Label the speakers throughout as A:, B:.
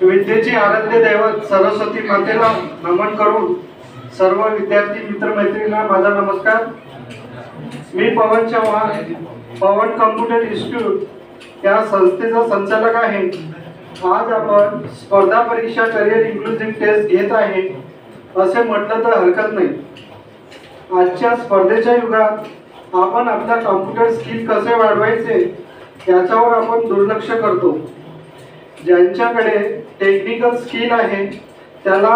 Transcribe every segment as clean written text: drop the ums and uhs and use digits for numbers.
A: विद्येची आराध्य दैवत सरस्वती मातेला नमन करून सर्व विद्यार्थी मित्रमैत्रिणींना माझा नमस्कार। मी पवन चव्हाण, पवन कम्प्युटर इन्स्टिट्यूट या संस्थेचा संचालक आहे। आज आपण स्पर्धा परीक्षा करिअर इन्क्लुसिव्ह टेस्ट घेत आहे असे म्हटलं तर हरकत नाही। आजच्या स्पर्धेच्या युगात आपण आपल्या कॉम्प्युटर स्किल कसे वाढवायचे याच्यावर आपण दुर्लक्ष करतो। ज्यांच्याकडे टेक्निकल स्किल आहे त्याला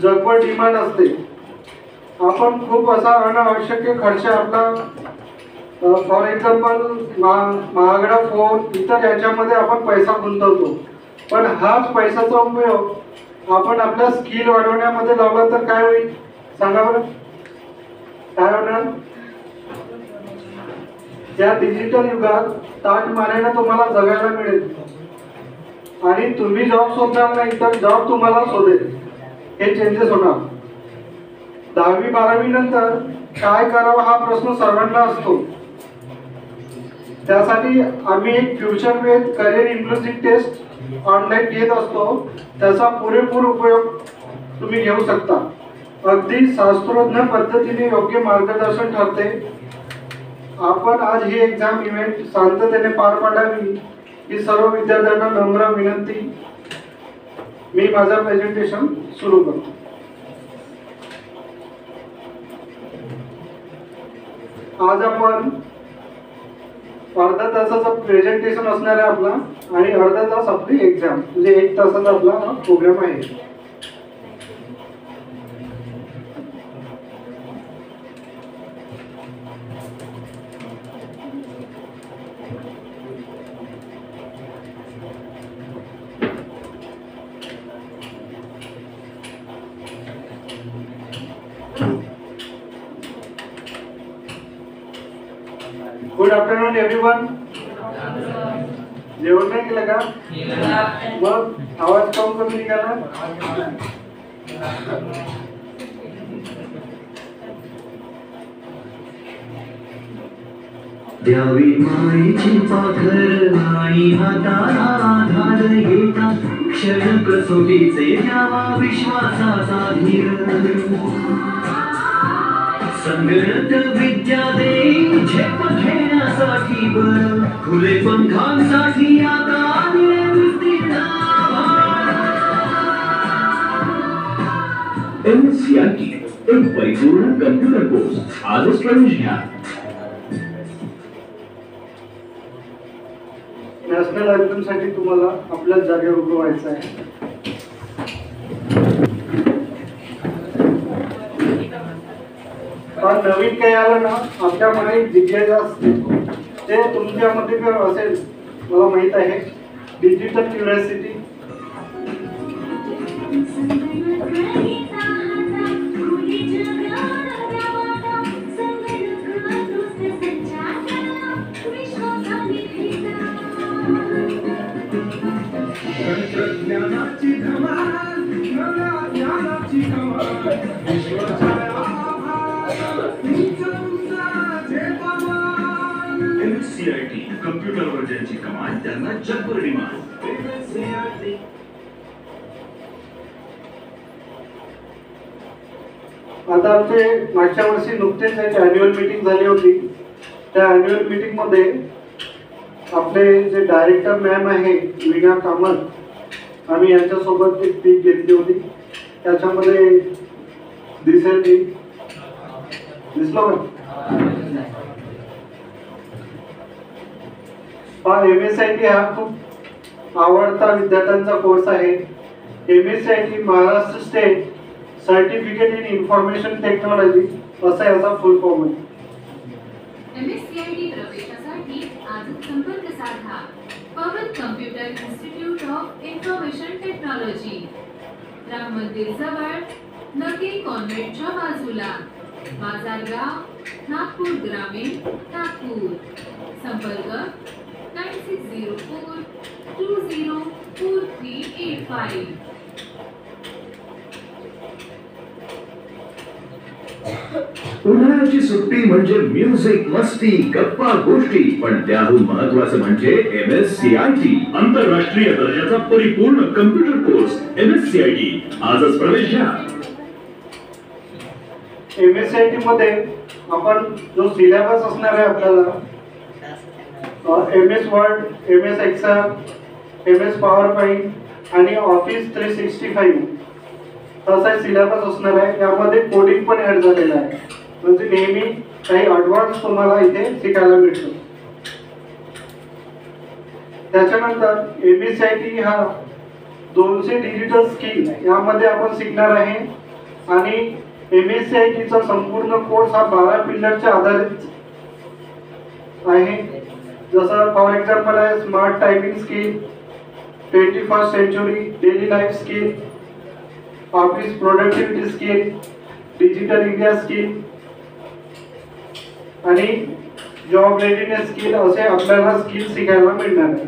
A: जगभर डिमांड असते। आपण खूप असा अनावश्यक खर्च आपला फॉर एक्झाम्पल महागडा फोन इतर याच्यामध्ये आपण पैसा गुंतवतो, पण हाच पैशाचा उपयोग आपण आपल्या स्किल वाढवण्यामध्ये लावला तर काय होईल सांगा बरं, काय होणार? या डिजिटल युगात ताठ मानेने तुम्हाला जगायला मिळेल आणि तुम्ही जॉब शोधणार नाही तर जॉब तुम्हाला शोधेल। हे चेंजेस होणार। 10वी-12वी नंतर काय करावं हा प्रश्न सर्वांना असतो। त्यासाठी आम्ही एक future with career inclusive test online घेत असतो। त्याचा पुरेपूर उपयोग तुम्ही घेऊ शकता। अगदी शास्त्रोज्ञ पद्धतीने योग्य मार्गदर्शन ठरते। आपण आज ही एक्झाम इव्हेंट शांततेने पार पाडावी ही सर्व विद्यार्थ्यांना नम्र विनंती। मी माझं प्रेझेंटेशन सुरू करतो। आज आपण अर्धा तासाचं प्रेझेंटेशन असणार आहे आपला आणि अर्धा तास आपली एक्झाम, म्हणजे 1 तासाचा आपला प्रोग्राम आहे। Good afternoon everyone. जेवण नाही केलं का? मग आवाज कम कमी निघाला?
B: द्यावी मायेची पाखर आणि हाताला आधार घेता क्षण कसोटीचे द्यावा विश्वासाचा धीर। संगणक विद्या दे झेप घेण्यासाठी बर खुले पंखांसाठी आता MSCIT एक परिपूर्ण कम्प्युटर कोर्स आजच प्रवेश घ्या।
A: नॅशनल अँथम साठी तुम्हाला आपल्या जागेवर उभं व्हायचं आहे। नवीन काही आलं ना आपल्यामध्ये जिज्ञासा असते, ते तुमच्यामध्ये असेल मला माहित आहे। डिजिटल क्युरिओसिटी
B: MSCIT कम्प्युटरवर ज्यांची कमाल त्यांना जगभर डिमांड।
A: आता आमचे मागच्या वर्षी नुकतेच एक अॅन्युअल मीटिंग झाली होती। त्या अॅन्युअल मीटिंग मध्ये आपले जे डायरेक्टर मॅम आहे वीणा कामत, आम्ही यांच्यासोबत एक पीक घेतली होती। त्याच्यामध्ये दिसेल की दिसलो का? MSCIT हा खूप आवडता विद्यार्थ्यांचा कोर्स आहे। MSCIT Maharashtra state certificate in information technology असा याचा फुल फॉर्म आहे।
C: MSCIT प्रवेशासाठी आजच संपर्क साधा। Pawan computer institute of information technology, Ram Mandir जवळ, नकील कॉन्व्हेंटच्या बाजूला, बाजारगाव, नागपूर ग्रामीण, नागपूर। संपर्क 9604 204385।
B: उन्हाळ्याची सुट्टी म्हणजे म्युझिक, मस्ती, गप्पा गोष्टी, पण त्याहून महत्वाचं म्हणजे MSCIT आंतरराष्ट्रीय दर्जाचा परिपूर्ण कम्प्युटर कोर्स MSCIT आजच प्रवेश घ्या.
A: MSCIT मध्ये आपण जो सिलेबस असणार आहे आपल्याला MS Word, MS Excel, MS PowerPoint आणि ऑफिस 365 असा सिलेबस असणार आहे. यामध्ये कोडिंग पण ऍड झालेला आहे, म्हणजे नेहमी काही ॲडव्हान्स तुम्हाला इथे शिकायला मिळतो. त्याच्यानंतर MSCIT हा 200 डिजिटल स्किल यामध्ये आपण शिकणार आहे आणि MSCIT चा संपूर्ण कोर्स हा 12 पिल्लरच्या आधारित आहे. जसं फॉर एक्झाम्पल आहे smart typing skill, 21st century daily life skill, office productivity skill, digital India skill आणि जॉब रेडीनेस स्किल असे आपल्याला स्किल शिकायला मिळणार आहे.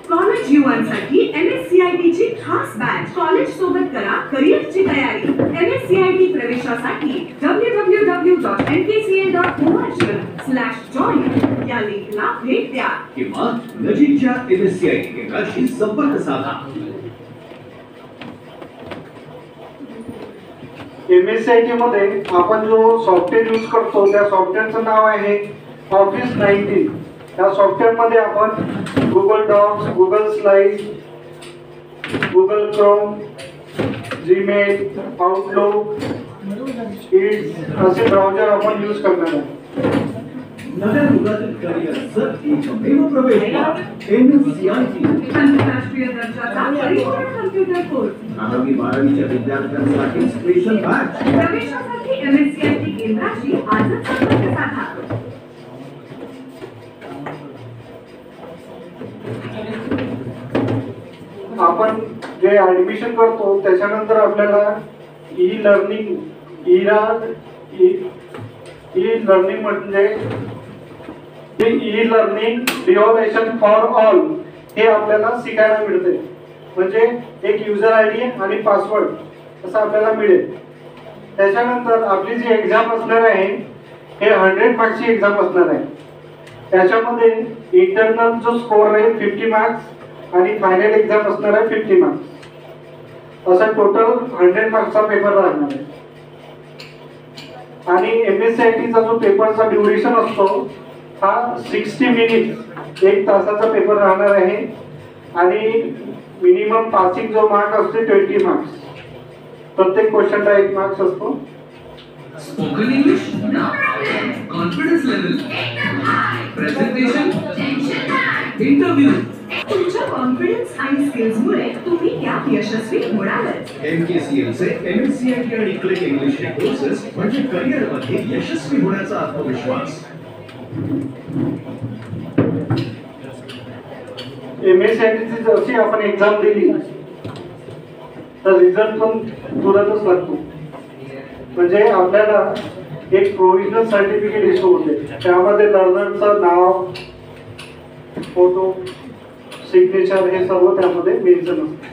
D: कॉलेज युवांसाठी MSCIT ची खास बॅच. कॉलेज सोबत करा करिअरची तयारी. MSCIT प्रवेशासाठी www.nkcl.org/join या लिंकला भेट द्या
B: किंवा नजीकच्या MSCIT केंद्राशी संपर्क साधा.
A: MSCIT मध्ये आपण जो सॉफ्टवेअर यूज करतो त्या सॉफ्टवेअरचं नाव आहे ऑफिस 19. या सॉफ्टवेअर मध्ये आपण Google Docs, Google Slide, Google Chrome, Gmail, Outlook, its असे ब्राउझर आपण यूज करणार आहे.
B: नव्या युगातील करिअरचं एकमेव प्रवेशद्वार MSCIT
D: आंतरराष्ट्रीय दर्जाचा परिपूर्ण कम्प्युटर कोर्स.
B: 11वी-12वीच्या विद्यार्थ्यांसाठी स्पेशल बॅच.
D: प्रवेशासाठी MSCIT केंद्राशी आजच संपर्क साधा.
A: आपण जे ऍडमिशन करतो त्याच्यानंतर आपल्याला ई लर्निंग म्हणजे ई लर्निंग रिओल्युशन फॉर ऑल हे आपल्याला शिकायला मिळते. म्हणजे एक युजर ID आणि पासवर्ड असं आपल्याला मिळेल. त्याच्यानंतर आपली जी एक्झाम असणार आहे हे 100 मार्क्सची एक्झाम असणार आहे. त्याच्यामध्ये इंटरनल जो स्कोर आहे 50 मार्क्स आणि फायनल एक्झाम असणार आहे 50 मार्क्स. असा टोटल 100 मार्क्सचा पेपर राहणार आहे. आणि MSCITचा जो पेपरचा ड्युरेशन असतो हा 60 मिनिट 1 तासाचा पेपर राहणार आहे आणि मिनिमम पासिंग जो मार्क असते 20 मार्क्स. प्रत्येक क्वेश्चनला 1 मार्क्स असतो.
E: Spoken English? No problem. Confidence level? Presentation? Interview?
D: तुमच्या कॉन्फिडन्स आणि स्किल्समुळे तुम्ही यात यशस्वी होणारच.
B: MKCL चे MSCIT आणि क्लिक इंग्लिश हे कोर्सेस म्हणजे करिअरमध्ये यशस्वी होण्याचा आत्मविश्वास.
A: MSCITची जशी आपण एक्झाम दिली तर रिझल्ट पण तुरंतच लागतो. म्हणजे आपल्याला एक प्रोव्हिजनल सर्टिफिकेट इश्यू होते. त्यामध्ये लर्नरचं नाव, फोटो, सिग्नेचर हे सर्व त्यामध्ये मेन्शन असतं.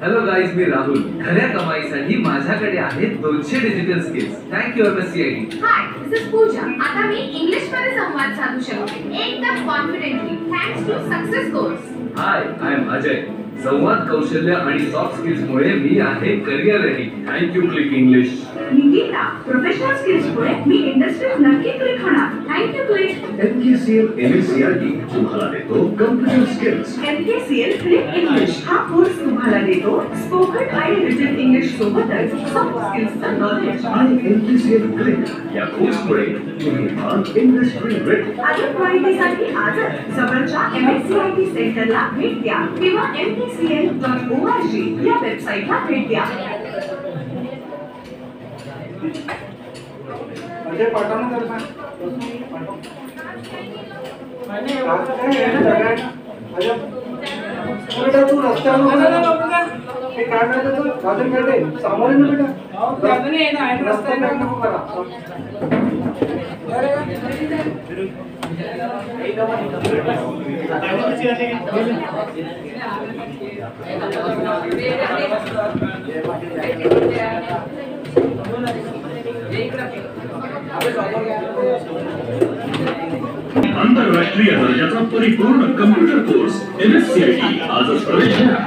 E: हॅलो गाईज, मी राहुल. खऱ्या कमाईसाठी माझ्याकडे आहेत 200 digital skills. Thank you MSCIT.
C: Hi, this is Pooja. आता मी इंग्लिश मध्ये संवाद साधू शकते एकदम confidently thanks to success course.
E: Hi, I am Ajay. संवाद कौशल्य आणि सॉफ्ट स्किल्स मुळे मी आहे career ready. Thank you click English.
D: Nikita, professional स्किल्समुळे मी इंडस्ट्रीत नक्की क्लिक होणार. Thank you click.
B: MKCL MSCIT तुम्हाला देतो computer skills.
D: MKCL click English हा कोर्स तुम्हाला देतो स्पोकन आणि रिटन इंग्लिश सोबतच सॉफ्ट स्किल्सचं नॉलेज.
B: आणि MKCL क्लिक या कोर्समुळे तुम्ही व्हाल इंडस्ट्री रेडी.
D: अधिक माहितीसाठी आजच जवळच्या MSCIT सेंटरला भेट द्या किंवा nkcl.org या वेबसाईटला भेट द्या.
A: म्हणजे पाठवणं करणार बेटा तू रस्त्यावर हे काय करायचं गाजर काढे सामोरे ना बेटा रस्त्याने नको करा.
B: आंतरराष्ट्रीय दर्जाचा परिपूर्ण कम्प्युटर कोर्स MSCIT आजच प्रवेश घ्या.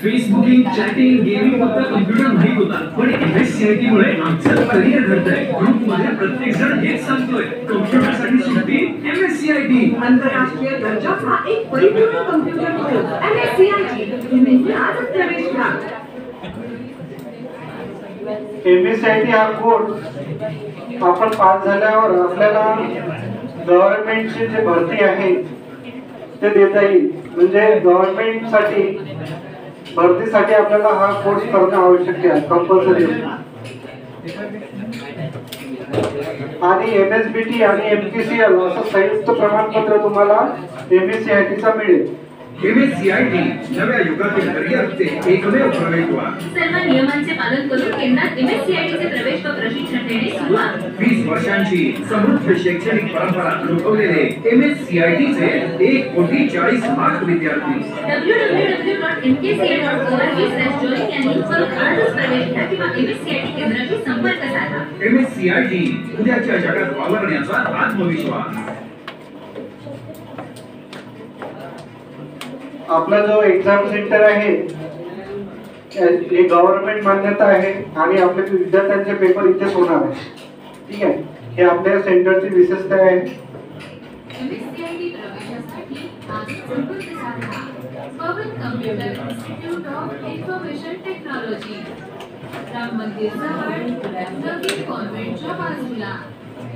E: फेसबुकिंग, चॅटिंग, गेमिंग फक्त कम्प्युटर नाही होता, पण MSCIT मुळे आमचं करिअर घडतंय. ग्रुपमध्ये प्रत्येक जण हेच सांगतोय, कम्प्युटरसाठी सुट्टी MSCIT.
D: आंतरराष्ट्रीय दर्जाचा एक परिपूर्ण कम्प्युटर कोर्स MSCIT. तुम्ही आजच प्रवेश घ्या.
A: MSCIT हा कोर्स आपण पास झाल्यावर आपल्याला गव्हर्नमेंटची जे भरती आहे ते देता येईल. म्हणजे गव्हर्नमेंटसाठी भरतीसाठी आपल्याला हा कोर्स करणं आवश्यक आहे, कंपल्सरी. आणि MSBT आणि MKCL असं संयुक्त प्रमाणपत्र तुम्हाला MSCIT चा मिळेल.
E: MSCIT नव्या युगातील करिअरचे एकमेव प्रवेशद्वार.
C: सर्व नियमांचे पालन करून केंद्रात MSCIT चे प्रवेश व प्रशिक्षण देणे सुरू आहे.
E: 20 वर्षांची समृद्ध शैक्षणिक परंपरा अनुभवलेले MSCIT चे 1,40,00,000 विद्यार्थी.
C: www.mkca.org/join या लिंकवर आजच प्रवेश घ्या किंवा MSCIT केंद्राशी संपर्क साधा.
E: MSCIT उद्याच्या जगात वावरण्याचा आत्मविश्वास.
A: आपला जो एक्झाम सेंटर आहे हे गव्हर्नमेंट मान्यता आहे आणि आपल्या विद्यार्थ्यांचे पेपर इथेच होणार आहे. ठीक आहे, हे आपल्या सेंटरची विशेषता आहे.
C: MSCIT प्रवेशासाठी आजच संपर्क साधा. Pawan computer institute of information technology, Ram Mandir जवळ, नवीन कॉन्व्हेंटच्या बाजूला,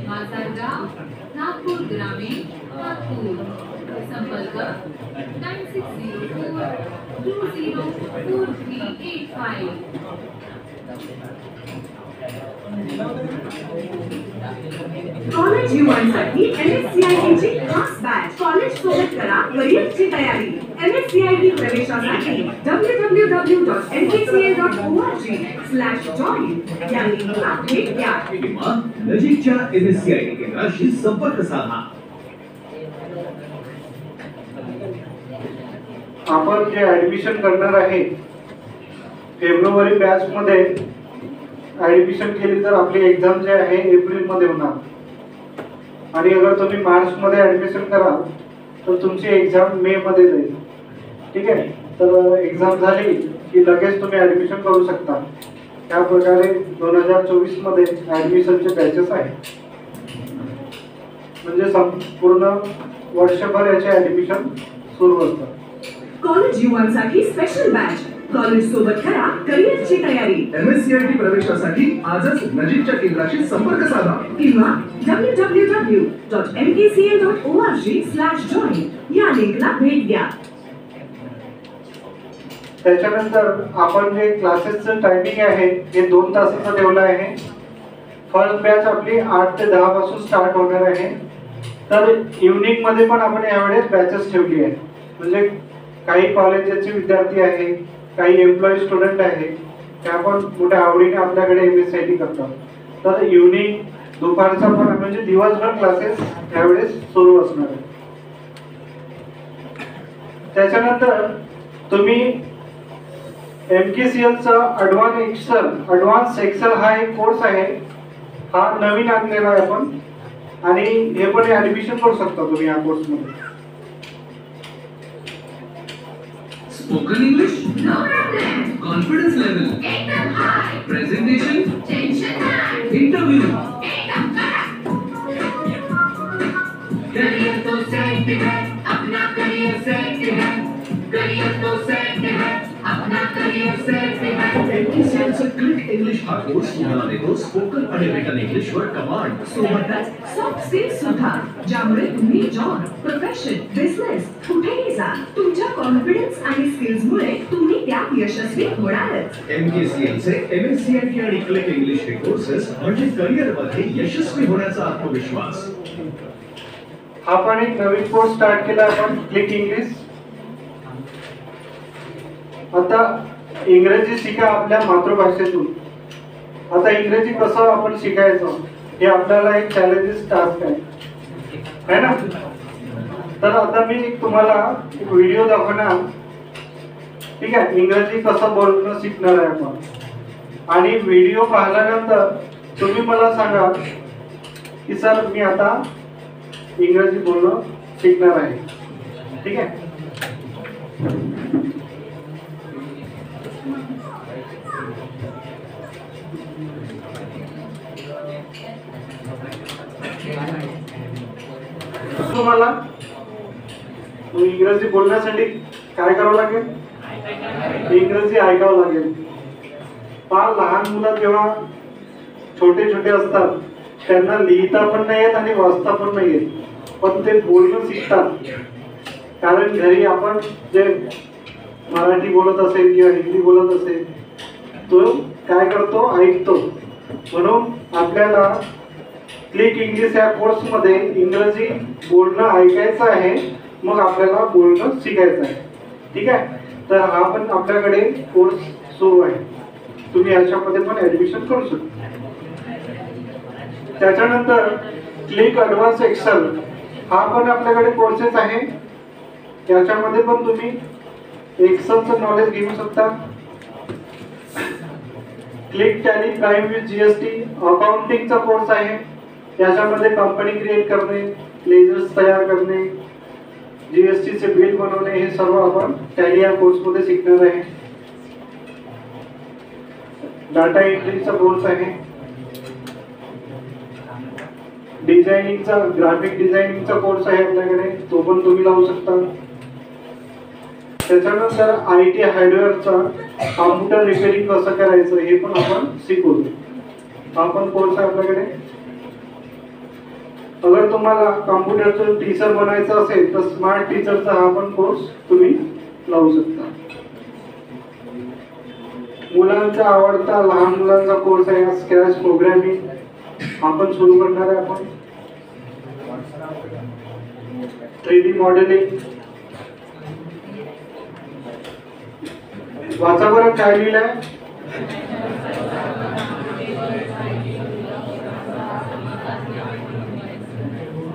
C: माजलगाव, नागपूर ग्रामीण, नागपूर. संपर्क 9604204385.
D: कॉलेज युवांसाठी MSCIT ची खास बॅच. कॉलेज सोबत करा करिअरची तयारी. MSCIT प्रवेशासाठी www.mkca.org/join या लिंकला भेट द्या
B: किंवा नजीकच्या MSCIT केंद्राशी संपर्क साधा.
A: आपण जे ऍडमिशन करणार आहे फेब्रुवारी बॅच मध्ये ऍडमिशन केली तर आपली एक्झाम जे आहे एप्रिल मध्ये होणार. आणि अगर तुम्ही मार्च मध्ये ऍडमिशन कराल तर तुमची एक्झाम मे मध्ये जाईल. ठीक आहे, तर एक्झाम झाली की लगेच तुम्ही ऍडमिशन करू शकता. त्या प्रकारे 2024 मध्ये ऍडमिशनचे बॅचेस आहेत. म्हणजे संपूर्ण वर्षभर याचे ऍडमिशन सुरू असतात.
D: कॉलेज युवांसाठी स्पेशल बॅच. कॉलेज सोबत करा करिअरची तयारी.
B: MSCIT प्रवेशासाठी आजच नजीकच्या केंद्राशी संपर्क साधा.
D: किंवा www.mkca.org/join या लिंकला भेट द्या.
A: त्याच्यानंतर आपण जे क्लासेसचं टायमिंग आहे हे 2 तासाचं ठेवलं आहे. फर्स्ट बॅच आपली 8 ते 10 पासून स्टार्ट होणार आहे. तर इव्हनिंग मध्ये पण आपण यावेळेस बॅचेस ठेवली आहे. म्हणजे काही कॉलेजेसचे विद्यार्थी आहे, काही एम्प्लॉई स्टुडंट आहे, त्या पण मोठ्या आवडीने आपल्याकडे MSCIT करतात. तर इव्हनिंग दुपारचा पण म्हणजे दिवसभर क्लासेस यावेळेस सुरू असणार आहे. त्याच्यानंतर तुम्ही MKCLचा ॲडव्हान्स एक्सेल हा एक कोर्स आहे. हा नवीन आणलेला आहे आपण आणि हे पण ऍडमिशन करू शकता तुम्ही या कोर्समध्ये.
E: Spoken English,
C: No problem.
E: Confidence level,
C: एकदम high.
E: Presentation,
C: Tension high.
E: Interview.
C: एकदम करियर तो सेट है, अपना करियर सेट है. करियर तो सेट है, अपना करियर सेट है.
B: MKCLचा क्लिक इंग्लिश हा कोर्स तुम्हाला देतो स्पोकन आणि रिटन इंग्लिश वर कमांड.
D: सोबतच सॉफ्ट स्किल्स सुद्धा, ज्यामुळे तुम्ही जॉब, प्रोफेशन, बिझनेस कुठेही जा, तुमच्या कॉन्फिडन्स आणि स्किल्स मुळे तुम्ही त्यात यशस्वी होणारच.
B: MKCLचे MSCIT आणि क्लिक इंग्लिश हे कोर्सेस म्हणजे करिअर मध्ये यशस्वी होण्याचा आत्मविश्वास.
A: हा पण एक नवीन कोर्स स्टार्ट केला आपण क्लिक इंग्लिश. आता इंग्रजी शिका आपल्या मातृभाषेतून. आता इंग्रजी कसं आपण शिकायचं हे आपल्याला एक चॅलेंजेस टास्क आहे ना. तर आता मी तुम्हाला एक व्हिडिओ दाखवणार. ठीक आहे, इंग्रजी कसं बोलणं शिकणार आहे आपण. आणि व्हिडिओ पाहिल्यानंतर तुम्ही मला सांगा की सर मी आता इंग्रजी बोलणं शिकणार आहे. ठीक आहे. तुम्हाला इंग्रजी बोलण्यासाठी काय करावं लागेल? इंग्रजी ऐकावं लागेल. फार लहान मुलं जेव्हा छोटे छोटे असतात त्यांना लिहिता पण नाही येत आणि वाचता पण नाही येत, पण ते बोलणं शिकतात. कारण घरी आपण जे मराठी बोलत असेल किंवा हिंदी बोलत असेल तो काय करतो? ऐकतो. म्हणून आपल्याला क्लिक इंग्लिश या कोर्समध्ये इंग्रजी बोलणं ऐकायचं आहे, मग आपल्याला बोलणं शिकायचं आहे. ठीक आहे. तर हा पण आपल्याकडे कोर्स सुरू आहे. तुम्ही याच्यामध्ये पण ऍडमिशन करू शकता. त्याच्यानंतर क्लिक ॲडव्हान्स एक्सेल हा पण आपल्याकडे कोर्सेस आहे. याच्यामध्ये पण तुम्ही एक्सेलचं नॉलेज घेऊ शकता. Click Tally Prime with GST अकाउंटिंगचा कोर्स आहे. याच्यामध्ये कंपनी क्रिएट करणे, लेजर्स तयार करणे, जीएसटी चे बिल बनवणे हे सर्व आपण टॅली या कोर्समध्ये शिकणार आहे. डाटा एंट्रीचा कोर्स आहे. डिझायनिंगचा ग्राफिक डिझायनिंगचा कोर्स आहे आपल्याकडे, तो पण तुम्ही लावू शकता. त्याच्यानंतर IT हार्डवेअरचा कॉम्प्युटर रिपेअरिंग कसं करायचं हे पण आपण शिकू. हा पण कोर्स आहे आपल्याकडे. अगर तुम्हाला कॉम्प्युटरचं टीचर बनायचं असेल तर स्मार्ट टीचरचा हा पण कोर्स तुम्ही लावू शकता. मुलांचा आवडता लहान मुलांचा कोर्स आहे स्क्रॅच प्रोग्रामिंग, हा पण सुरू करणार आहे आपण. 3D modelling. वाचा बरं काय लिहिलंय.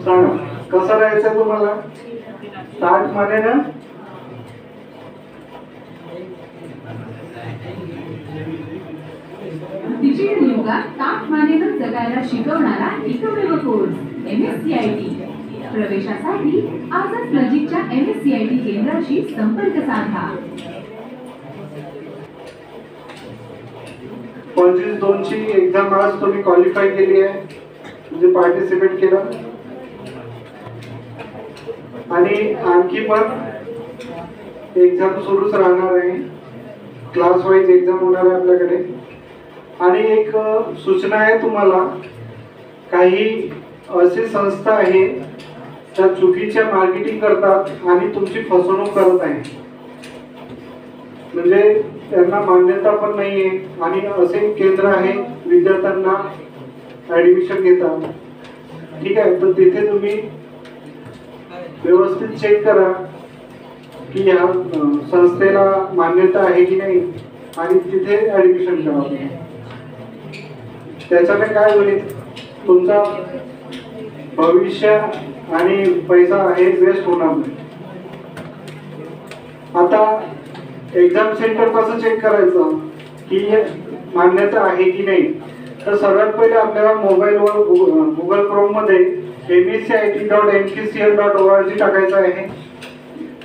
A: सांगा कसं राहायचं तुम्हाला? स्टार्ट माने ना.
F: डिजिटल युगात ताक मानेनं जगायला शिकवणारा एकमेव कोर्स MSCIT. प्रवेशासाठी आजच नजीकच्या MSCIT केंद्राशी संपर्क साधा.
A: 25-2 ची एक्झाम आज तुम्ही क्वालिफाय केली आहे, म्हणजे पार्टिसिपेट केलं. आणि आणखी पण एक्झाम सुरूच राहणार आहे. क्लास वाईज एक्झाम होणार आहे आपल्याकडे. आणि एक सूचना आहे तुम्हाला, काही अशी संस्था आहे त्या चुकीच्या मार्केटिंग करतात आणि तुमची फसवणूक करत आहे. म्हणजे त्यांना मान्यता पण नाहीये आणि असे केंद्र आहे विद्यार्थ्यांना ऍडमिशन घेतात. ठीक आहे. तर तिथे तुम्ही व्यवस्थित चेक करा की या संस्थेला मान्यता आहे की नाही आणि तिथे ऍडमिशन करा. त्याच्याने काय होईल, तुमचा भविष्य आणि पैसा हे वेस्ट होणार नाही. आता एक्झाम सेंटर कसं चेक करायचं की मान्यता आहे की नाही, तर सर्वात पहिले आपल्याला मोबाईलवर गुगल क्रोम मध्ये mescit.mkcl.org टाकायचं आहे.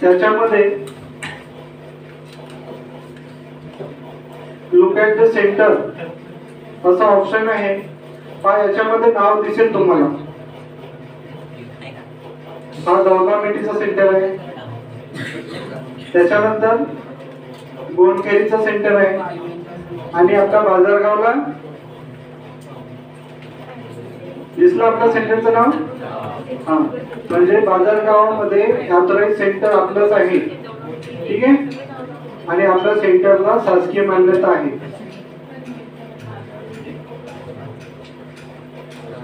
A: त्याच्यामध्ये लुक ॲट द सेंटर असं ऑप्शन आहे. याच्यामध्ये नाव दिसेल तुम्हाला. हा गव्हर्नमेंटचा सेंटर आहे. त्याच्यानंतर गोंडखेरीचं सेंटर आहे. आणि आपल्या बाजारगावला दिसलं आपल्या सेंटरचं नाव. हा, म्हणजे बाजारगावामध्ये ऑथराइज सेंटर आपलंच आहे. ठीक आहे. आणि आपल्या सेंटरला शासकीय मान्यता आहे.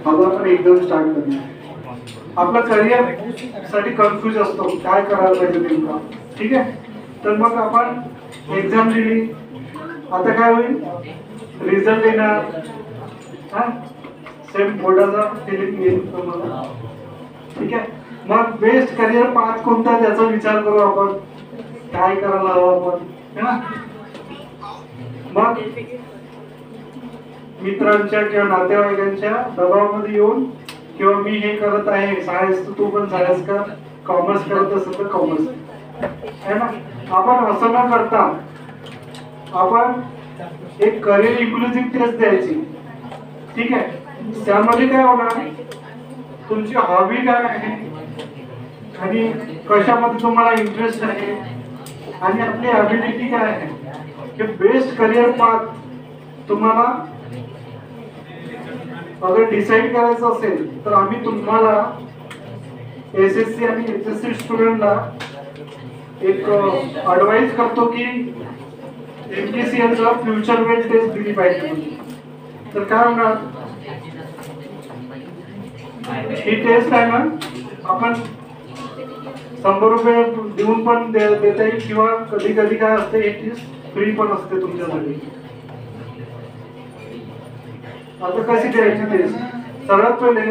A: आता आपण एकदम स्टार्ट करणार. आपला करिअर साठी कन्फ्युज असतो, काय करायला पाहिजे नेमका. ठीक आहे. तर मग आपण एक्झाम दिली, आता काय होईल, रिझल्ट येणार. हा, सेम बोर्डाचा फिलिंग येईल तुम्हाला. ठीक आहे. मग बेस्ट करिअर पाथ कोणता त्याचा विचार करू आपण, काय करायला हवं आपण. है ना. मग मित्रांच्या किंवा नातेवाईकांच्या दबावामध्ये येऊन किंवा मी हे करत आहे सायन्स तर तू पण सायन्स कर, कॉमर्स करत असेल तर कॉमर्स आहे ना. आपण असं न करता आपण एक करिअर इन्क्लुझिव्ह टेस्ट द्यायची. ठीक आहे, त्यामध्ये काय होणार, तुमची हॉबी काय आहे आणि कशामध्ये तुम्हाला इंटरेस्ट आहे आणि आपली ॲबिलिटी काय आहे, हे बेस्ट करिअर पाथ तुम्हाला अगर डिसाईड करायचं असेल तर आम्ही तुम्हाला SSC आणि HSC स्टुडंटला एक ॲडवाइस करतो की MTCL चा फ्युचर वेल टेस्ट दिली पाहिजे. तर काय होणार, ही टेस्ट आहे ना आपण 100 रुपये देऊन पण देता येईल किंवा कधी कधी काय असते ही टेस्ट फ्री पण असते तुमच्यासाठी. आता कशी द्यायची टेस्ट, सर्वात पहिले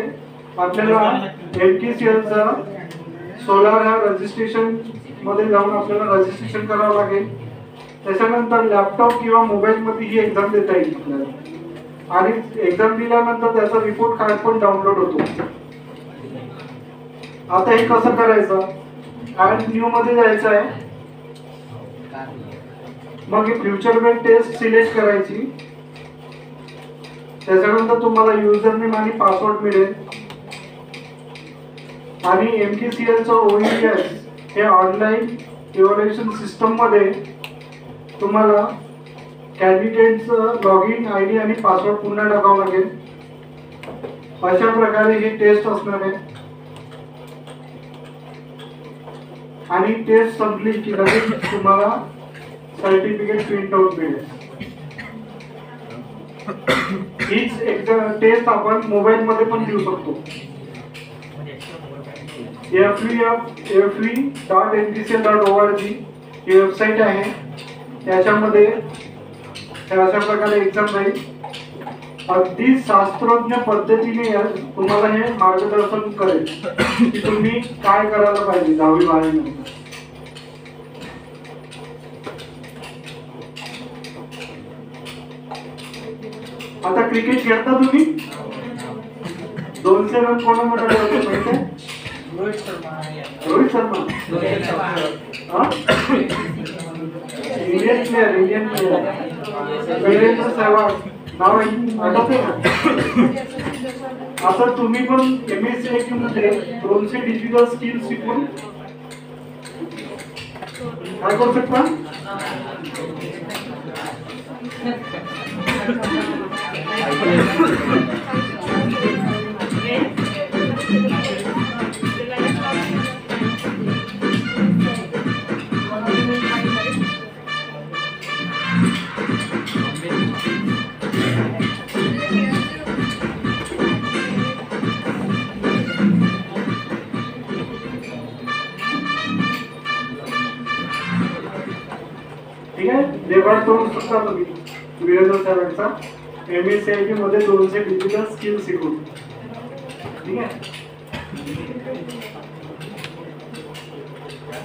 A: आपल्याला MTCL चा 16 रजिस्ट्रेशन मध्ये जाऊन आपल्याला रजिस्ट्रेशन करावं लागेल. त्याच्यानंतर लॅपटॉप किंवा मोबाईल मध्ये ही एक्झाम देता येईल आपल्याला आणि एक्झाम दिल्यानंतर त्याचा रिपोर्ट कार्ड पण डाउनलोड होतो. आता हे कसं करायचं, कारण न्यू मध्ये जायचं आहे. मग ही फ्युचर वेल टेस्ट सिलेक्ट करायची. त्याच्यानंतर तुम्हाला युजर नेम आणि पासवर्ड मिळेल आणि MTCL चं OES हे ऑनलाईन इव्हॅल्युएशन सिस्टम मध्ये तुम्हाला कॅन्डिडेटचं लॉग इन ID आणि पासवर्ड पुन्हा टाकावं लागेल. अशा प्रकारे ही टेस्ट असणार आहे आणि टेस्ट संपली की लगेच तुम्हाला सर्टिफिकेट प्रिंट आउट मिळेल. हीच टेस्ट आपण मोबाईल मध्ये पण देऊ शकतो. fve.ntcl.org ही वेबसाईट आहे. त्याच्यामध्ये अशा प्रकारे एक्झाम राहील. अगदी शास्त्रज्ञ पद्धतीने तुम्हाला हे मार्गदर्शन करेल की तुम्ही काय करायला पाहिजे 10वी 12वी नंतर. आता क्रिकेट खेळता तुम्ही, 200 रन कोणा म्हणाले होते माहिती आहे? रोहित शर्मा. इंडियन प्लेयर वीरेंद्र सहवाग नाव आठवते ना. आता तुम्ही पण MSCIT मध्ये 200 डिजिटल स्किल्स शिकून काय करू शकता. ठीक आहे, रेकॉर्ड करू शकता तुम्ही वीरेंद्र सरांचा MSCIT मध्ये 200 डिजिटल स्किल शिकून. ठीक आहे.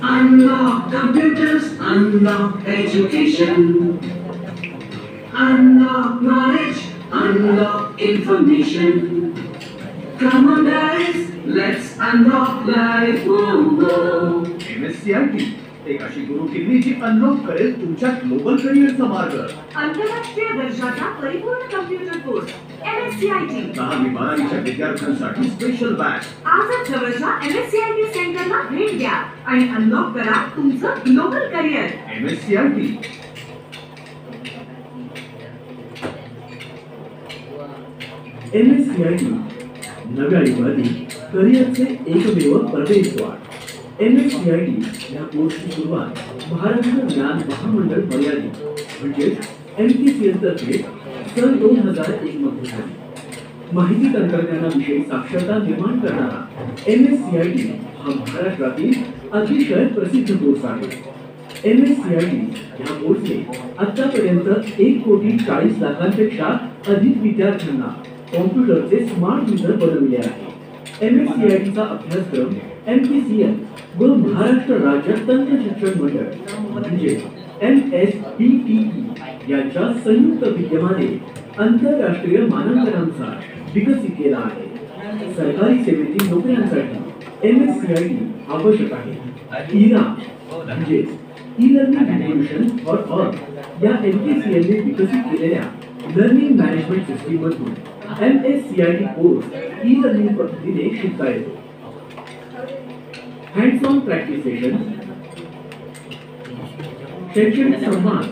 G: Unlock computers, unlock education, unlock knowledge, unlock information. Come on guys, let's unlock life.
B: MSCIT एक अशी गुरु किल्ली जी अनलॉक करेल तुमच्या ग्लोबल करिअरचा मार्ग.
D: आंतरराष्ट्रीय दर्जाचा परिपूर्ण कम्प्युटर कोर्स MSCIT.
B: 10वी 12वीच्या विद्यार्थ्यांसाठी स्पेशल बॅच.
D: आजच जवळच्या MSCIT सेंटरला भेट द्या आणि अनलॉक करा तुमचं ग्लोबल करिअर.
B: MSCIT.
E: MSCIT नव्या युगातील करिअरचे एकमेव प्रवेशद्वार. MSCIT या कोर्सची सुरुवात महाराष्ट्र ज्ञान महामंडळ मर्यादित म्हणजेच MTCL तर्फे सन 2001 मध्ये झाली. माहिती तंत्रज्ञानाविषयी साक्षरता निर्माण करणारा MSCIT हा महाराष्ट्रातील अतिशय प्रसिद्ध कोर्स आहे. MSCIT या कोर्सने आतापर्यंत 1,40,00,000पेक्षा अधिक विद्यार्थ्यांना कॉम्प्युटरचे स्मार्ट युजर बनविले आहे. MSCIT चा अभ्यासक्रम MTCL व महाराष्ट्र राज्य तंत्र शिक्षण मंडळ म्हणजे MSPTE यांच्या संयुक्त विद्यमाने आंतरराष्ट्रीय मानांकनानुसार विकसित केला आहे. सरकारी सेवेतील नोकऱ्यांसाठी MSCIT आवश्यक आहे. इरा म्हणजे e learning integration for all या MKCL ने विकसित केलेल्या लर्निंग मॅनेजमेंट सिस्टीम मधून MSCIT कोर्स ई लर्निंग पद्धतीने शिकता येतो. हँड्स ऑन प्रॅक्टिस सेशन, शैक्षणिक संवाद,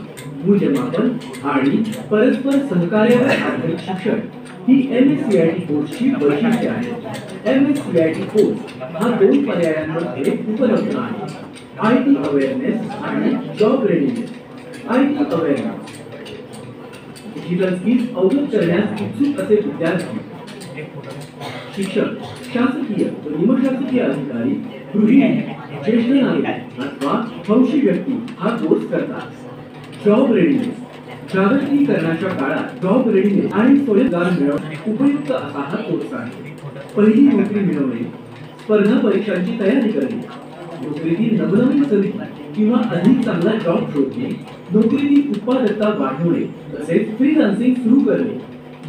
E: मूल्यमापन आणि परस्पर सहकार्यावर आधारित शिक्षण ही MSCIT कोर्सची वैशिष्ट्ये आहेत. MSCIT कोर्स हा 2 पर्यायांमध्ये उपलब्ध आहे. IT अवेअरनेस आणि job readiness. IT awareness digital skills अवगत करण्यास इच्छुक असे विद्यार्थी, शिक्षक, शासकीय व निमशासकीय अधिकारी, गृहिणी, ज्येष्ठ नागरिक अथवा हौशी व्यक्ती हा कोर्स करतात. जॉब रेडीनेस जागतिकीकरणाच्या काळात जॉब रेडीनेस आणि स्वयंरोजगार मिळवणे उपयुक्त असा हा कोर्स आहे. पहिली नोकरी मिळवणे, स्पर्धा परीक्षांची तयारी करणे, नोकरीतील नवनवीन संधी किंवा अधिक चांगला जॉब शोधणे, नोकरीतील उत्पादकता वाढवणे तसेच फ्रीलान्सिंग सुरू करणे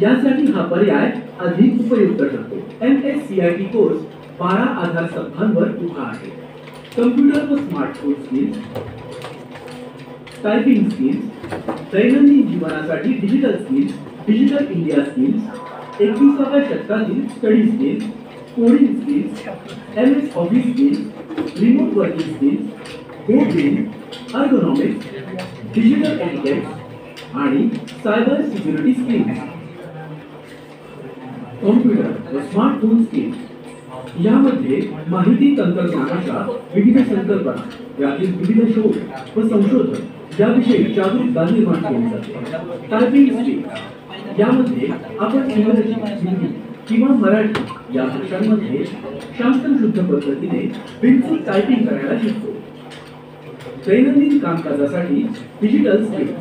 E: यासाठी हा पर्याय अधिक उपयुक्त ठरतो. MSCIT कोर्स 12 आधारस्तंभांवर उभा आहे. कम्प्युटर व स्मार्टफोन स्किल्स, टायपिंग स्किल्स, दैनंदिन जीवनासाठी digital skills, digital India skills, 21व्या शतकातील study skills, coding skills, MS office skills, remote working skills, coding, ergonomics, digital etiquettes आणि सायबर सिक्युरिटी स्किल्स. कॉम्प्युटर व स्मार्टफोन स्किल्स यामध्ये माहिती तंत्रज्ञानाच्या विविध संकल्पना, यातील विविध शोध व संशोधन याविषयी जागरूकता निर्माण केली जाते. टायपिंग स्किल्स यामध्ये आपण इंग्रजी, हिंदी किंवा मराठी या भाषांमध्ये शास्त्रशुद्ध पद्धतीने बिनचूक टायपिंग करायला शिकतो. दैनंदिन कामकाजासाठी डिजिटल स्किल्स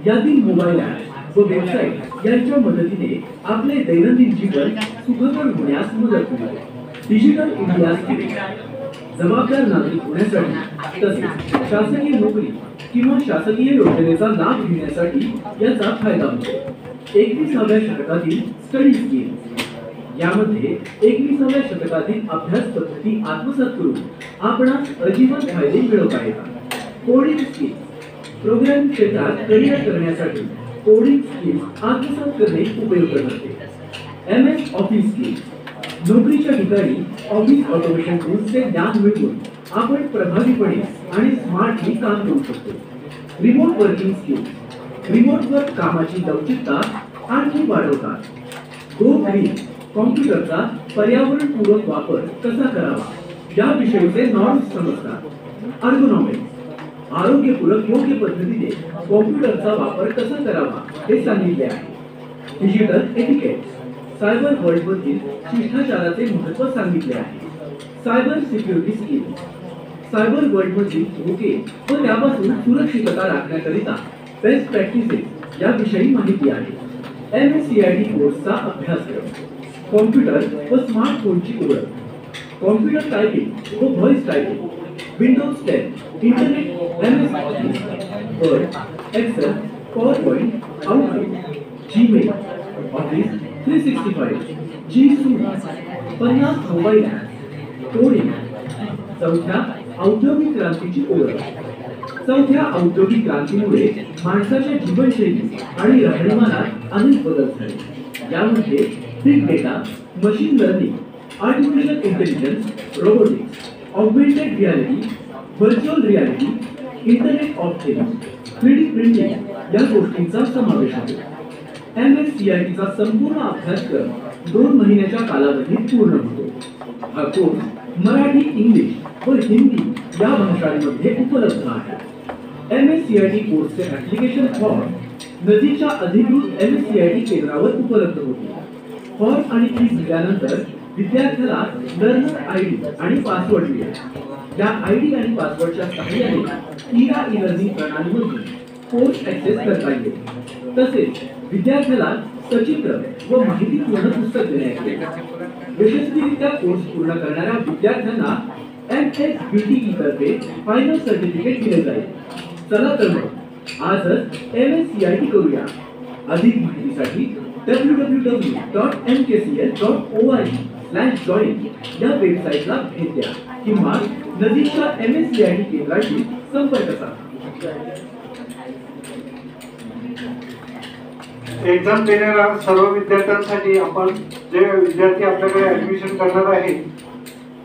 E: यातील मोबाईल ॲप व वेबसाईट यांच्या मदतीने आपले दैनंदिन जीवन सुखकर होण्यास मदत मिळते. डिजिटल इंडिया स्किल्स जबाबदार नागरिक होण्यासाठी तसेच शासकीय नोकरी किंवा शासकीय योजनेचा लाभ घेण्यासाठी याचा फायदा होतो. 21व्या शतकातील स्टडी स्किल्स यामध्ये 21व्या शतकातील अभ्यास पद्धती आत्मसात करून आपणास आजीवन फायदे मिळवता येतात. कोडिंग स्किल्स प्रोग्रामिंग क्षेत्रात करिअर करण्यासाठी कोडिंग स्किल्स आत्मसात करणे उपयुक्त ठरते. MS ऑफिस स्किल्स नोकरीच्या ठिकाणी ऑफिस ऑटोमेशन टूल्सचे ज्ञान मिळवून आपण प्रभावीपणे आणि स्मार्टली काम करू शकतो. Remote working skills remote work कामाची लवचिकता आणखी वाढवतात. गो ग्रीन कॉम्प्युटरचा पर्यावरणपूरक वापर कसा करावा याविषयीचे नॉर्म्स समजतात. अर्गोनॉमिक्स आरोग्यपूरक योग्य पद्धतीने कॉम्प्युटरचा वापर कसा करावा हे सांगितले आहे. डिजिटल एटिकेट्स सायबर वर्ल्डमधील शिष्टाचाराचे महत्त्व सांगितले आहे. सायबर सिक्युरिटी स्किल्स सायबर वर्ल्डमधील धोके व त्यापासून सुरक्षितता राखण्याकरिता बेस्ट प्रॅक्टिसेस याविषयी माहिती आहे. MSCIT कोर्सचा अभ्यासक्रम कॉम्प्युटर व स्मार्टफोनची ओळख, कॉम्प्युटर टायपिंग व voice typing, Windows 10, internet, MS Office, Word, Excel, PowerPoint, Outlook, Gmail, Office 365, G Suite, 50 mobile app, coding. चौथ्या औद्योगिक क्रांतीची ओळख. चौथ्या औद्योगिक क्रांतीमुळे माणसाच्या जीवनशैली आणि राहणीमानात अनेक बदल झाले. यामध्ये big data, machine learning, artificial intelligence, robotics, augmented reality, virtual reality, internet of things, 3D printing या गोष्टींचा समावेश होतो. MSCITचा संपूर्ण अभ्यासक्रम 2 महिन्याच्या कालावधीत पूर्ण होतो. हा कोर्स मराठी, इंग्लिश व हिंदी या भाषांमध्ये उपलब्ध आहे. MSCIT कोर्सचे ऍप्लिकेशन फॉर्म नजीकच्या अधिकृत MSCIT केंद्रावर उपलब्ध होते. फॉर्म आणि फीस दिल्यानंतर विद्यार्थ्याला लर्नर ID आणि पासवर्ड मिळेल. या ID आणि पासवर्डच्या सहाय्याने इरा ई-लर्निंग प्रणालीमधून कोर्स ऍक्सेस करता येईल. तसेच विद्यार्थ्याला सचित्र व माहितीपूर्ण पुस्तक देण्यात येईल. यशस्वीरित्या कोर्स पूर्ण करणाऱ्या विद्यार्थ्यांना MSBTE तर्फे फायनल सर्टिफिकेट दिले जाईल. चला तर मग आजच MSCIT करूया. अधिक माहितीसाठी www.mkcl.org MSCIT.in/join या वेबसाईटला भेट द्या किंवा नजीकच्या MSCIT केंद्राशी संपर्क साधा.
A: एक्झाम देणाऱ्या सर्व विद्यार्थ्यांसाठी आपण जे विद्यार्थी आपल्याकडे ऍडमिशन करणार आहे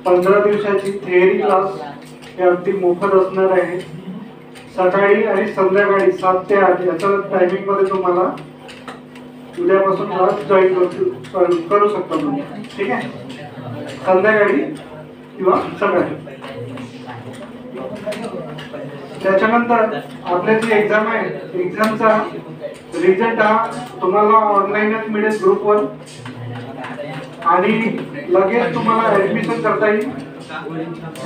A: 15 दिवसाची थिअरी क्लास हे अगदी मोफत असणार आहे. सकाळी आणि संध्याकाळी 7 ते 8 याच्या टायमिंग मध्ये तुम्हाला उद्यापासून क्लास जॉईन करू शकता तुम्ही. ठीक आहे, संध्याकाळी किंवा सकाळी. त्याच्यानंतर आपली जी एक्झाम आहे, एक्झामचा रिझल्ट हा तुम्हाला ऑनलाईनच मिळेल ग्रुपवर आणि लगेच तुम्हाला ऍडमिशन करता येईल.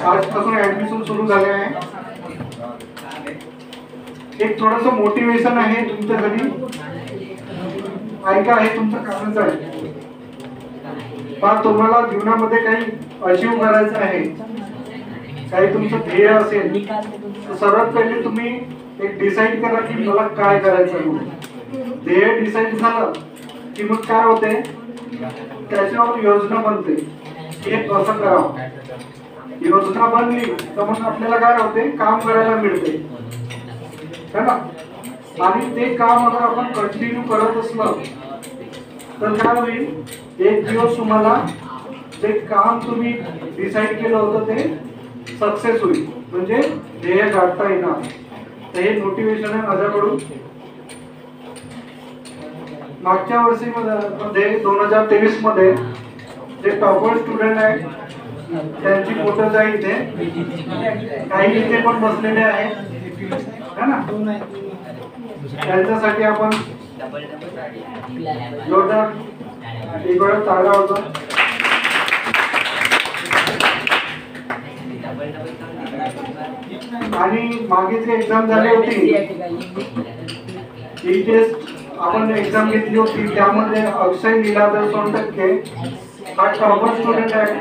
A: आजपासून ऍडमिशन सुरू झाले आहे. एक थोडस मोटिवेशन आहे तुमच्यासाठी, ऐका, हे तुमचं कामच आहे. पण तुम्हाला जीवनामध्ये काही अचीव करायचं आहे, काही तुमचं ध्येय असेल तर सर्वात पहिले तुम्ही एक डिसाईड करा की मला काय करायचं आहे. ध्येय डिसाईड झालं की मग काय होते, त्याच्यावर योजना बनते हे कसं करावं. योजना बनली तर मग आपल्याला काय होते, काम करायला मिळते है ना. आणि ते काम अगर आपण कंटिन्यू करत असलं तर काय होईल, एक दिवस तुम्हाला जे काम तुम्ही डिसाईड केलं होतं ते सक्सेस होईल, म्हणजे ध्येय गाठता येणार. तर हे मोटिवेशन आहे माझ्याकडून. मागच्या वर्षी मध्ये 2023 मध्ये जे टॉपर स्टुडंट आहेत त्यांची फोटोज आहे इथे, काही इथे पण बसलेले आहेत है ना. त्यांच्यासाठी आपण जोरदार एक वेळा टाळा होता. आणि मागे जी एक्झाम झाली होती ही टेस्ट आपण एक्झाम घेतली होती, त्यामध्ये अक्षय लीलाधर 100% हा टॉपर स्टुडंट आहे.